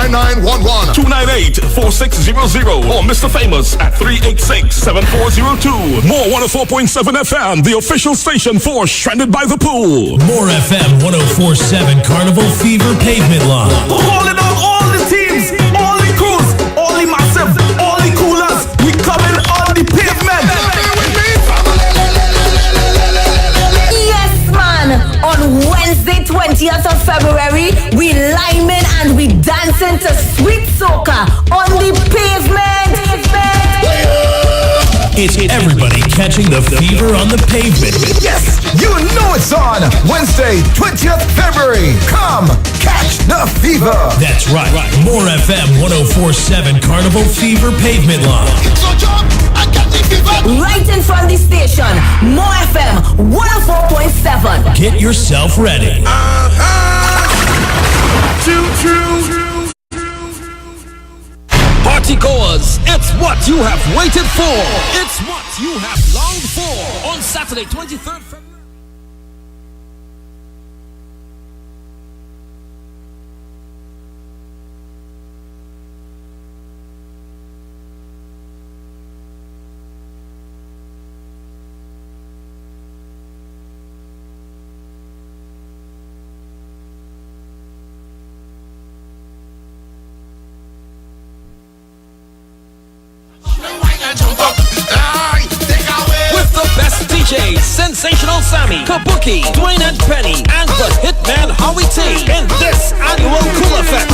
9911 298-4600 or Mr. Famous at 386-7402. More 104.7 FM, the official station for Stranded by the Pool. More FM 104.7 Carnival Fever Pavement Line. Calling on all the teams, all the crews, all the massive, all the coolers. We coming on the pavement. Yes, man. On Wednesday, 20th of February, we liming and we dancing to sweet soca on the pavement. It's everybody catching the fever on the pavement. Yes, you know it's on Wednesday, 20th February. Come catch the fever. That's right. More FM 104.7 Carnival Fever Pavement Line. So jump, I got the fever. Right in front of the station. More FM 104.7. Get yourself ready. Party goers, it's what you have waited for. It's what you have longed for. On Saturday, 23rd February. With the best DJs, Sensational Sammy, Kabuki, Dwayne and Penny, and the hitman Howie T in this annual Cooler Fest.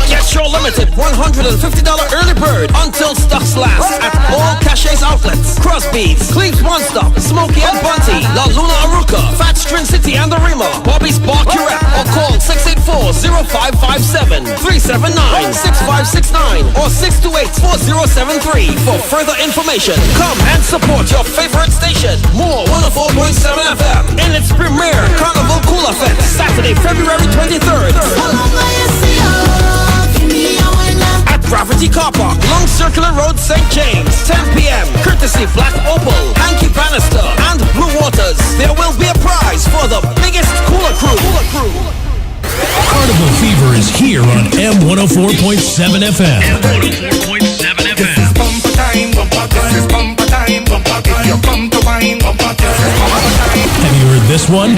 Get your limited $150 early bird until stocks last at all Cachets outlets. Crosby's, Cleve's One Stop, Smokey and Bunty, La Luna Aruca, Fat String City and the Rima, Bobby's Bar Curette, or call 684-0557, 379-6569, or 628-4073 for further information. Come and support your favorite station, More 104.7 FM, in its premiere Carnival Cooler Fest, Saturday, February 23rd. At Gravity Car Park, Long Circular Road, St. James, 10 p.m. Courtesy Black Opal, Hanky Bannister, and Blue Waters. There will be a prize for the biggest cooler crew. Carnival Fever is here on M104.7 FM. M104.7 FM. Bumper time, this is bumper time. If you come to wine, this is bumper time. Have you heard this one?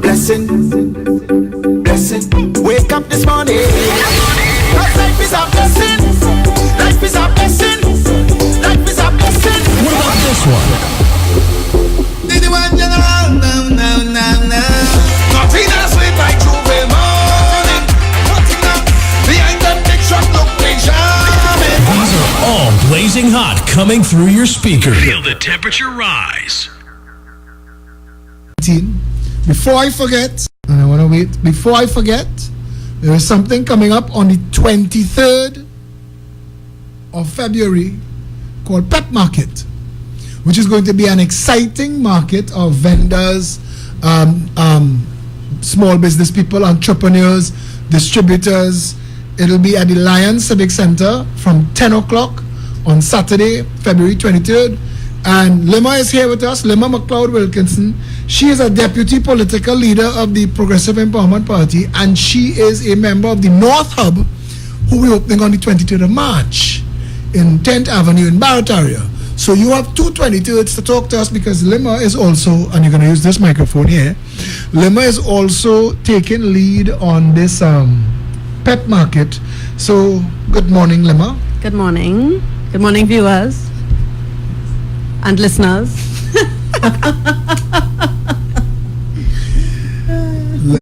Blessing, wake up this morning. Life is a blessing. Life is a blessing. Life is a blessing. What about this one? Nothing else sweet like Juve morning. Nothing else behind that big truck look big charming. These are all blazing hot coming through your speaker. Feel the temperature rise. Before I forget, and I want to wait, before I forget, there is something coming up on the 23rd of February called PEP Market, which is going to be an exciting market of vendors, small business people, entrepreneurs, distributors. It'll be at the Lions Civic Center from 10 o'clock on Saturday, February 23rd. And Lima is here with us, Lima McLeod Wilkinson. She is a deputy political leader of the Progressive Empowerment Party, and she is a member of the North Hub, who will be opening on the 23rd of March in 10th Avenue in Barrett. So you have 223rds to talk to us, because Lima is also, and you're going to use this microphone here, Lima is also taking lead on this PEP market. So good morning, Lima. Good morning. Good morning, viewers and listeners.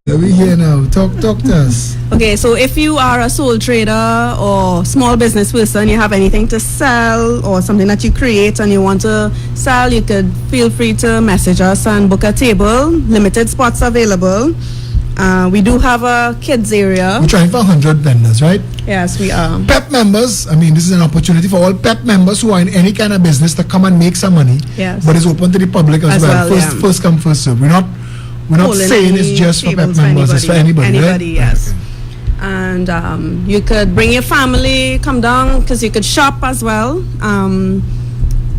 Let me hear now. Talk to us. Okay, so if you are a sole trader or small business person, you have anything to sell or something that you create and you want to sell, you could feel free to message us and book a table. Limited spots available. We do have a kids area. We're trying for 100 vendors, right? Yes, we are. PEP members, I mean, this is an opportunity for all PEP members who are in any kind of business to come and make some money. Yes. But it's open to the public as well. First come, first serve. We're not saying it's just for PEP members. It's for anybody, right? Yes. Okay. And you could bring your family, come down, because you could shop as well.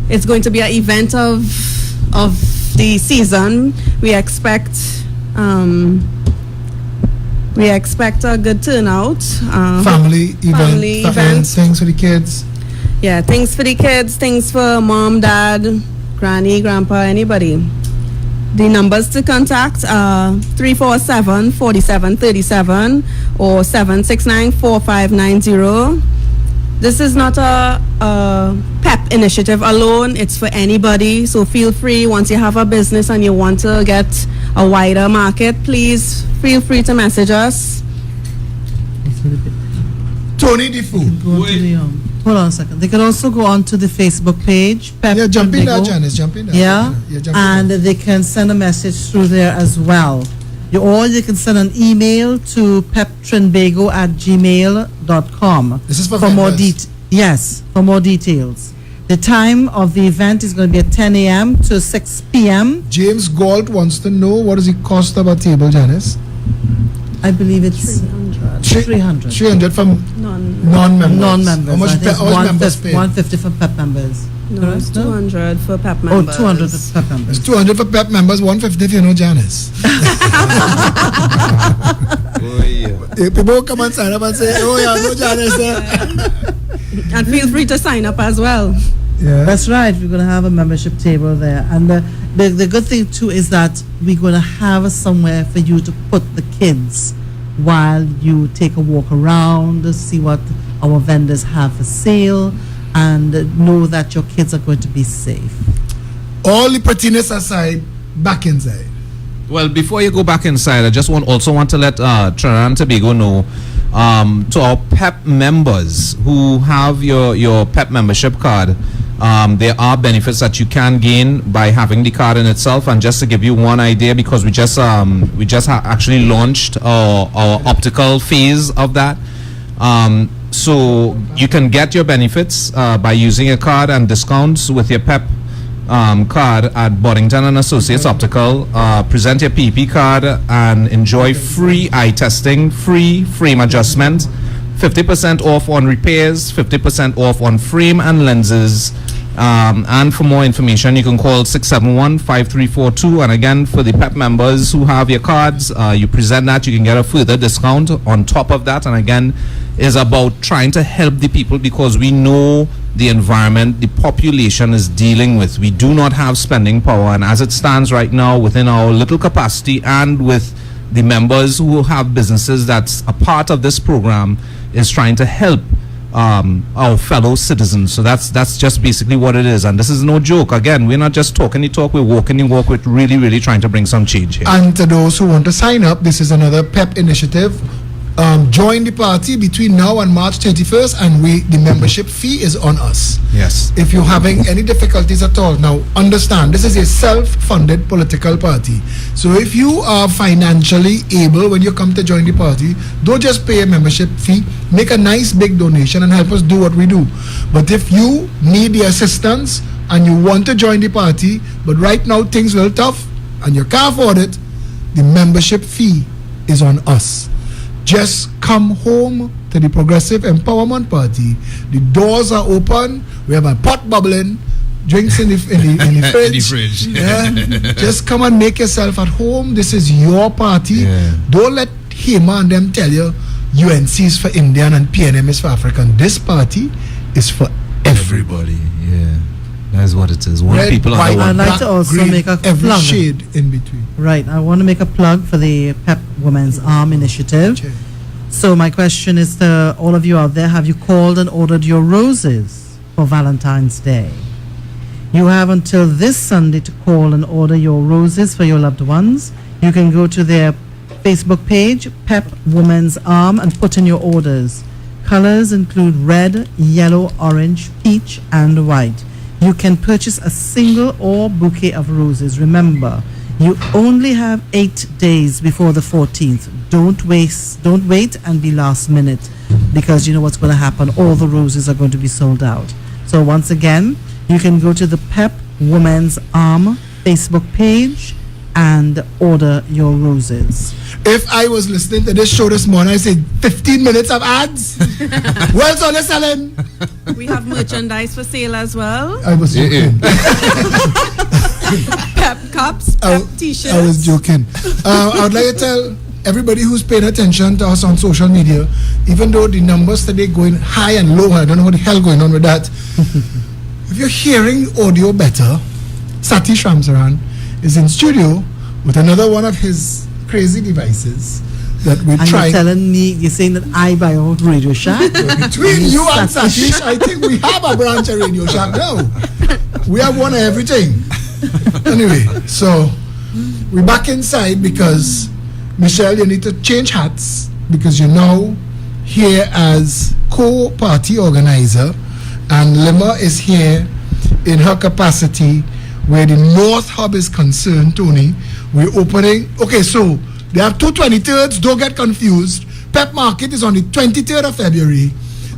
It's going to be an event of the season. We expect We expect a good turnout. Family events, things for the kids. Yeah, things for the kids, things for mom, dad, granny, grandpa, anybody. The numbers to contact are 347-4737 or 769-4590. This is not a PEP initiative alone. It's for anybody. So feel free, once you have a business and you want to get a wider market, please feel free to message us. Tony Defoe. Hold on a second. They can also go on to the Facebook page. PEP Yeah, jump in there, Trinbago. Janice. Jump in there. Yeah, jump and in there. they can send a message through there as well. Or you can send an email to peptrinbago@gmail.com. This is for more vendors. Yes, for more details. The time of the event is going to be at 10 a.m. to 6 p.m. James Galt wants to know what does it cost of a table, Janice? I believe it's 300. 300 from non-members. Non-members. How much I think members pay? 150 for PEP members. No, it's 200 for PEP Oh, members. 200 for PEP members. It's 200 for PEP members, 150 if you know Janice. People come and sign up and say, oh yeah, I know Janice there. And feel free to sign up as well. Yeah. That's right. We're going to have a membership table there. And the good thing, too, is that we're going to have somewhere for you to put the kids while you take a walk around, see what our vendors have for sale, and know that your kids are going to be safe. All the prettiness aside, back inside. Well, before you go back inside, I just also want to let Trinidad and Tobago know, to our PEP members who have your PEP membership card, there are benefits that you can gain by having the card in itself. And just to give you one idea, because we just actually launched our optical phase of that. So you can get your benefits by using a card and discounts with your PEP card at Boddington and Associates Optical. Present your PEP card and enjoy free eye testing, free frame adjustment, 50% off on repairs, 50% off on frame and lenses. And for more information, you can call 671-5342. And again, for the PEP members who have your cards, you present that, you can get a further discount on top of that. And again, is about trying to help the people, because we know the environment the population is dealing with. We do not have spending power, and as it stands right now, within our little capacity and with the members who have businesses that's a part of this program, is trying to help our fellow citizens. So that's just basically what it is, and this is no joke. Again, we're not just talking the talk, we're walking the walk. We're really trying to bring some change here. And to those who want to sign up, this is another PEP initiative. Join the party between now and March 31st, and the membership fee is on us. Yes. If you're having any difficulties at all, now understand, this is a self-funded political party. So if you are financially able when you come to join the party, don't just pay a membership fee, make a nice big donation and help us do what we do. But if you need the assistance and you want to join the party, but right now things are a little tough and you can't afford it, the membership fee is on us. Just come home to the Progressive Empowerment Party. The doors are open. We have a pot bubbling, drinks in the fridge. Yeah. Just come and make yourself at home. This is your party. Yeah. Don't let him and them tell you UNC is for Indian and PNM is for African. This party is for everybody. Yeah. That's what it is. One Red, people white, under one. I'd like to also green, make a every plug. shade in between. Right. I want to make a plug for the PEP Women's Arm Initiative. Okay. So my question is to all of you out there, have you called and ordered your roses for Valentine's Day? You have until this Sunday to call and order your roses for your loved ones. You can go to their Facebook page, PEP Women's Arm, and put in your orders. Colors include red, yellow, orange, peach, and white. You can purchase a single or bouquet of roses. Remember, you only have 8 days before the 14th. Don't wait and be last minute, because you know what's going to happen. All the roses are going to be sold out. So once again, you can go to the PEP Women's Arm Facebook page and order your roses. If I was listening to this show this morning, I said 15 minutes of ads. What's all this selling? We have merchandise for sale as well. I was joking. PEP cups, PEP t-shirts. I was joking. I would like to tell everybody who's paying attention to us on social media, even though the numbers today going high and low, I don't know what the hell going on with that. If you're hearing audio better, Satish Ramsaran is in studio with another one of his crazy devices that we're And trying. you're telling me, you're saying that I buy out Radio Shack? Between you and Satish, I think we have a branch of Radio Shack now. We have one of everything. Anyway, so we're back inside because, Michelle, you need to change hats because you're now here as co-party organizer, and Lima is here in her capacity where the North Hub is concerned, Tony. We're opening, okay, so they have two 23rds, don't get confused. PEP Market is on the 23rd of February.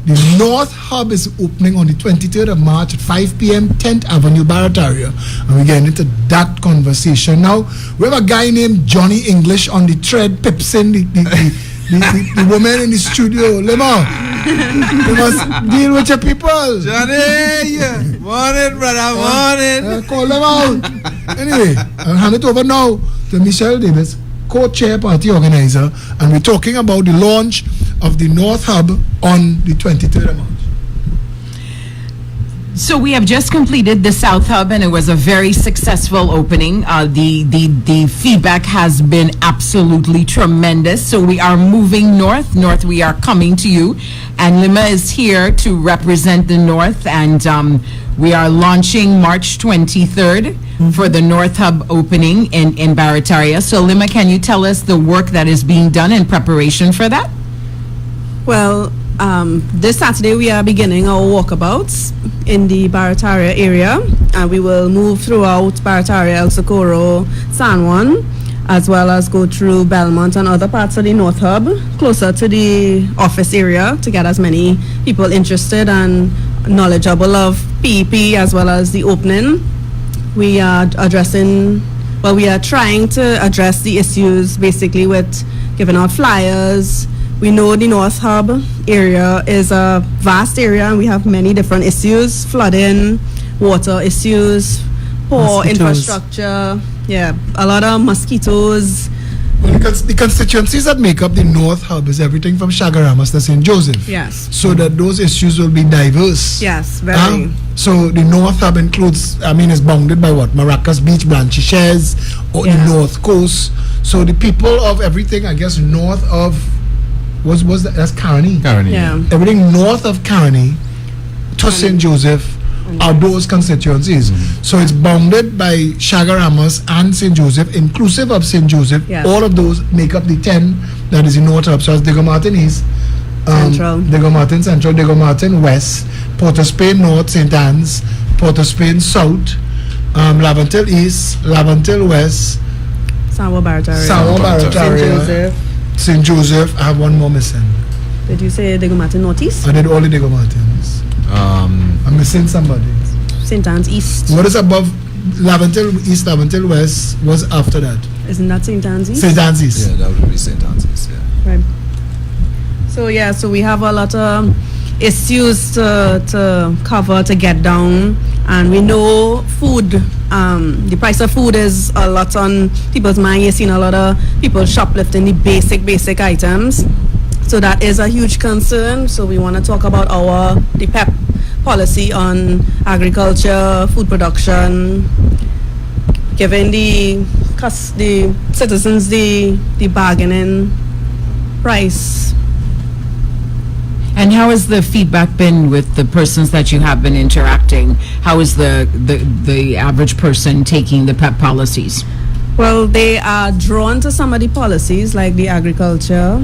The North Hub is opening on the 23rd of March at 5 p.m., 10th Avenue, Barataria. And we're getting into that conversation. Now, we have a guy named Johnny English on the thread, pipsing the woman in the studio. Lema, you must deal with your people. Johnny, morning, brother, morning. Call them out. Anyway, I'll hand it over now to Michelle Davis, co-chair party organizer, and we're talking about the launch of the North Hub on the 23rd of March. So we have just completed the South Hub, and it was a very successful opening. The feedback has been absolutely tremendous. So we are moving north. North, we are coming to you, and Lima is here to represent the North, and we are launching March 23rd for the North Hub opening in Barataria. So Lima, can you tell us the work that is being done in preparation for that? Well, this Saturday we are beginning our walkabouts in the Barataria area, and we will move throughout Barataria, El Socorro, San Juan, as well as go through Belmont and other parts of the North Hub, closer to the office area, to get as many people interested and knowledgeable of PEP as well as the opening. We are we are trying to address the issues basically with giving out flyers. We know the North Hub area is a vast area, and we have many different issues: flooding, water issues, poor infrastructure, a lot of mosquitoes. Because the constituencies that make up the North Hub is everything from Chagaramas to St. Joseph. Yes. So that those issues will be diverse. Yes, very. So the North Hub includes, is bounded by what? Maracas Beach, Blanchishes, or the North Coast. So the people of everything, I guess, north of, that's Caroni. Yeah. Everything north of Caroni to St. Joseph are those constituencies. So it's bounded by Chagaramas and St. Joseph, inclusive of St. Joseph. Yes. All of those make up the 10 that is the North Hub. So it's Diego Martin East, Central, Diego Martin Central, Diego Martin West, Port of Spain North, St. Anne's, Port of Spain South, Lavantil East, Lavantil West, Sawa Barataria, St. Joseph. St. Joseph. I have one more missing. Did you say Diego Martin Northeast? I did all the Diego Martins. I'm missing somebody. St. Anne's East. What is above Lavantil East, Lavantil West was after that? Isn't that St. Anne's East? St. Anne's East. Yeah, that would be St. Anne's East, yeah. Right. So we have a lot of issues to cover, to get down, and we know food, the price of food is a lot on people's mind. You've seen a lot of people shoplifting the basic items, so that is a huge concern. So we want to talk about the PEP policy on agriculture, food production, giving the citizens the bargaining price. And how has the feedback been with the persons that you have been interacting? How is the average person taking the PEP policies? Well, they are drawn to some of the policies, like the agriculture,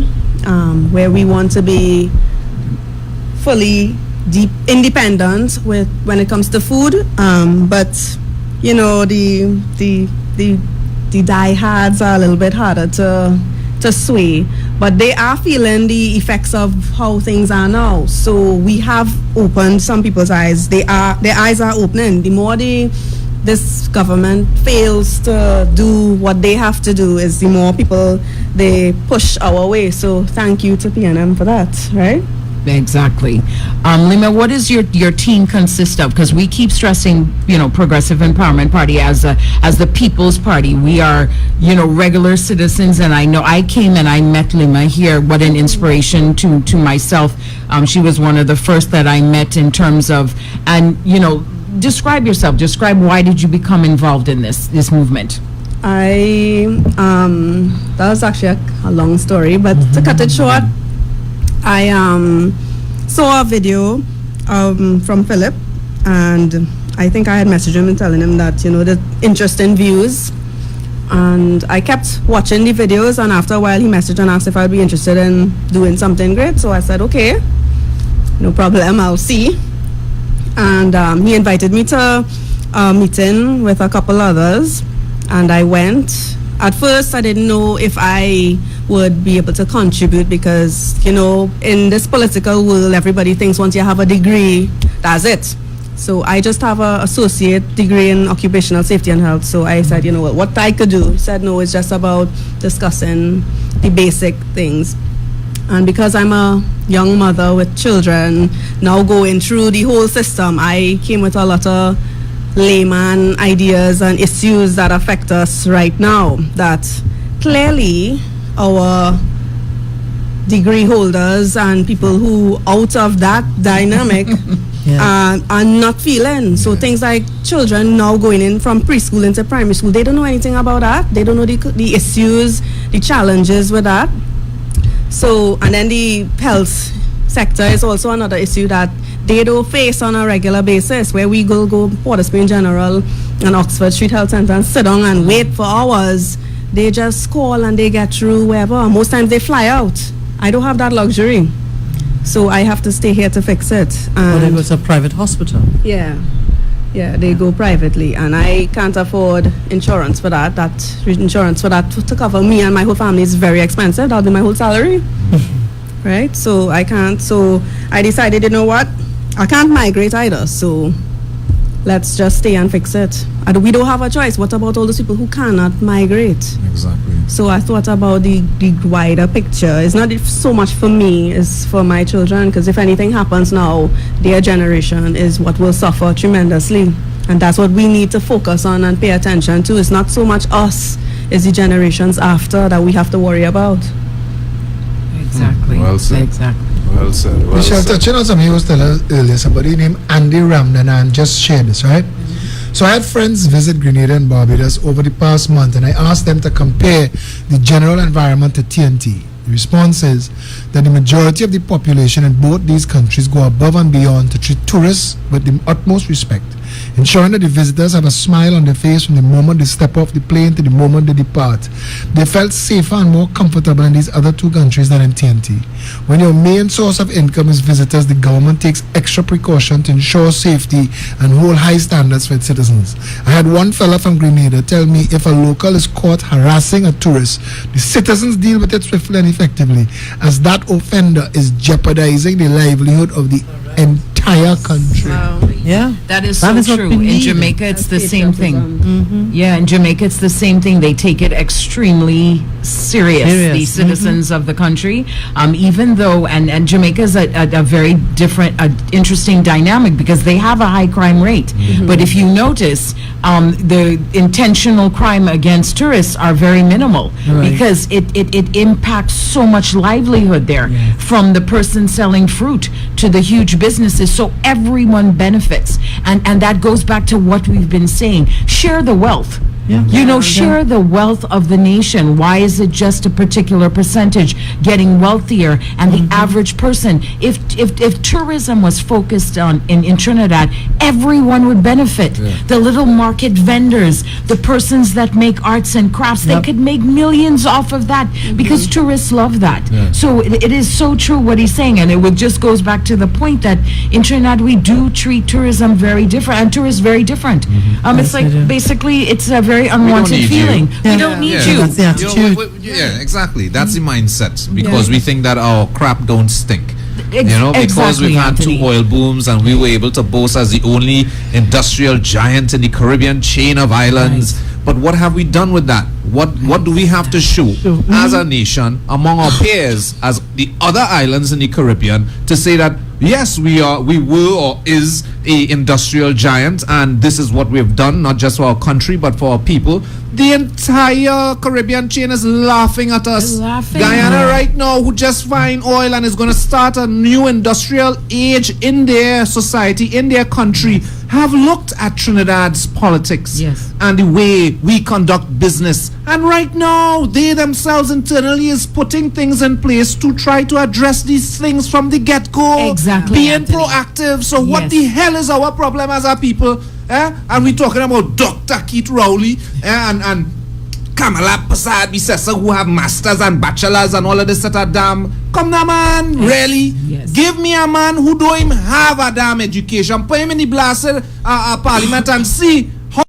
where we want to be fully independent when it comes to food. But the diehards are a little bit harder to sway, but they are feeling the effects of how things are now. So we have opened some people's eyes. Their eyes are opening. The more this government fails to do what they have to do, is the more people they push our way. So thank you to PNM for that, right? Exactly. Lima, what does your team consist of? Because we keep stressing, Progressive Empowerment Party as the People's Party. We are, regular citizens, and I know I came and I met Lima here. What an inspiration to myself. She was one of the first that I met in terms of, and describe yourself. Describe why did you become involved in this movement? That was actually a long story, but to cut it short, I saw a video from Philip, and I think I had messaged him and telling him that, the interesting views, and I kept watching the videos, and after a while he messaged and asked if I'd be interested in doing something great, so I said, okay, no problem, I'll see. And he invited me to a meeting with a couple others, and I went. At first, I didn't know if I would be able to contribute because, in this political world, everybody thinks once you have a degree, that's it. So I just have an associate degree in occupational safety and health. So I said, what I could do. He said, no, it's just about discussing the basic things. And because I'm a young mother with children, now going through the whole system, I came with a lot of layman ideas and issues that affect us right now, that clearly our degree holders and people who out of that dynamic are not feeling. So things like children now going in from preschool into primary school, they don't know anything about that. They don't know the issues, the challenges with that. So, and then the health sector is also another issue that they don't face on a regular basis, where we go Port of Spain General and Oxford Street Health Center and sit down and wait for hours. They just call and they get through wherever. Most times they fly out. I don't have that luxury. So I have to stay here to fix it. But it was a private hospital. Yeah, they go privately, and I can't afford insurance for that. Insurance for that to cover me and my whole family is very expensive. That'll be my whole salary. Right? So I can't. So I decided, you know what? I can't migrate either. So let's just stay and fix it. And we don't have a choice. What about all those people who cannot migrate? Exactly. So I thought about the wider picture. It's not so much for me, it's for my children, because if anything happens now, their generation is what will suffer tremendously. And that's what we need to focus on and pay attention to. It's not so much us, it's the generations after that we have to worry about. Exactly. Well said. Exactly. Well said. Well Michelle, said. touching on something you was telling us earlier, somebody named Andy Ramdan and just shared this, right? So I had friends visit Grenada and Barbados over the past month, and I asked them to compare the general environment to TNT. The response is that the majority of the population in both these countries go above and beyond to treat tourists with the utmost respect, ensuring that the visitors have a smile on their face from the moment they step off the plane to the moment they depart. They felt safer and more comfortable in these other two countries than in TNT. When your main source of income is visitors, the government takes extra precaution to ensure safety and hold high standards for its citizens. I had one fella from Grenada tell me if a local is caught harassing a tourist, the citizens deal with it swiftly and effectively, as that offender is jeopardizing the livelihood of the entire country. Yeah. That is That so is what true. we In need. Jamaica, it's the same thing. Mm-hmm. Yeah, in Jamaica, it's the same thing. They take it extremely serious, the citizens of the country. Even though, and Jamaica is a very different, interesting dynamic because they have a high crime rate. But if you notice, the intentional crime against tourists are very minimal because it impacts so much livelihood there, from the person selling fruit to the huge businesses. So everyone benefits. And that goes back to what we've been saying. Share the wealth. Share the wealth of the nation. Why is it just a particular percentage getting wealthier and the average person? If tourism was focused on in Trinidad, everyone would benefit. The little market vendors, the persons that make arts and crafts, they could make millions off of that because tourists love that. So it is so true what he's saying, and it just goes back to the point that in Trinidad we do treat tourism very different, and tourists very different. It's like basically it's a very unwanted feeling. We don't need you. That's the attitude. Exactly. That's the mindset, because we think that our crap don't stink. Because Exactly, we've had Anthony. two oil booms and we were able to boast as the only industrial giant in the Caribbean chain of islands. But what have we done with that? What do we have to show as a nation among our peers, as the other islands in the Caribbean, to say that yes, we were or is a industrial giant, and this is what we've done, not just for our country but for our people. The entire Caribbean chain is laughing at us. Guyana right now, who just find oil and is going to start a new industrial age in their society, in their country, have looked at Trinidad's politics and the way we conduct business. And right now, they themselves internally is putting things in place to try to address these things from the get-go. Exactly, Being Anthony. proactive. So what the hell is our problem as a people? And we talking about Dr. Keith Rowley and Kamala Prasad Bissessa, who have masters and bachelors and all of this at a damn. Come now, man, really? Give me a man who don't even have a damn education. Put him in the blasted parliament and see